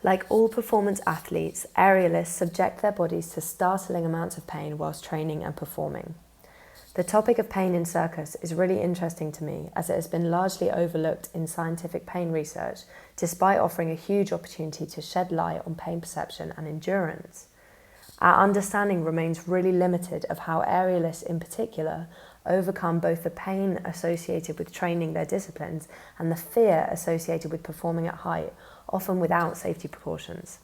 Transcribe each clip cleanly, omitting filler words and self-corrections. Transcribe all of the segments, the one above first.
Like all performance athletes, aerialists subject their bodies to startling amounts of pain whilst training and performing. The topic of pain in circus is really interesting to me as it has been largely overlooked in scientific pain research, despite offering a huge opportunity to shed light on pain perception and endurance. Our understanding remains really limited of how aerialists in particular overcome both the pain associated with training their disciplines and the fear associated with performing at height, often without safety precautions.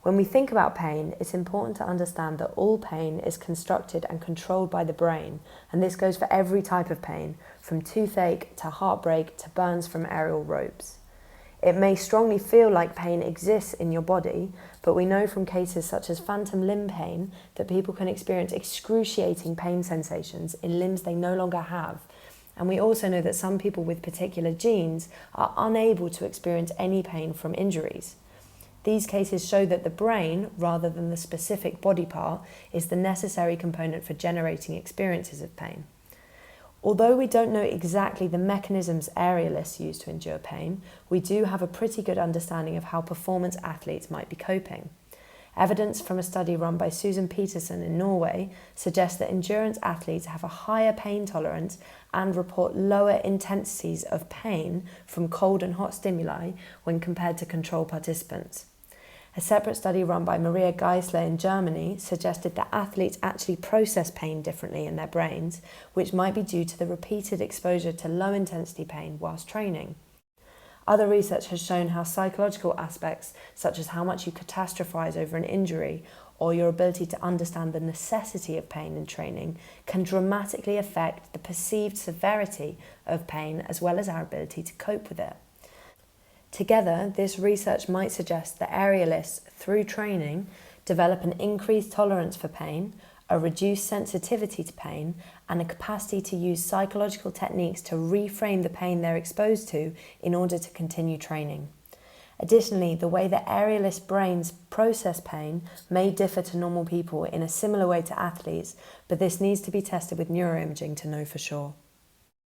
When we think about pain, it's important to understand that all pain is constructed and controlled by the brain, and this goes for every type of pain, from toothache to heartbreak to burns from aerial ropes. It may strongly feel like pain exists in your body, but we know from cases such as phantom limb pain that people can experience excruciating pain sensations in limbs they no longer have. And we also know that some people with particular genes are unable to experience any pain from injuries. These cases show that the brain, rather than the specific body part, is the necessary component for generating experiences of pain. Although we don't know exactly the mechanisms aerialists use to endure pain, we do have a pretty good understanding of how performance athletes might be coping. Evidence from a study run by Susan Peterson in Norway suggests that endurance athletes have a higher pain tolerance and report lower intensities of pain from cold and hot stimuli when compared to control participants. A separate study run by Maria Geisler in Germany suggested that athletes actually process pain differently in their brains, which might be due to the repeated exposure to low-intensity pain whilst training. Other research has shown how psychological aspects, such as how much you catastrophize over an injury or your ability to understand the necessity of pain in training, can dramatically affect the perceived severity of pain as well as our ability to cope with it. Together, this research might suggest that aerialists, through training, develop an increased tolerance for pain, a reduced sensitivity to pain, and a capacity to use psychological techniques to reframe the pain they're exposed to in order to continue training. Additionally, the way that aerialist brains process pain may differ to normal people in a similar way to athletes, but this needs to be tested with neuroimaging to know for sure.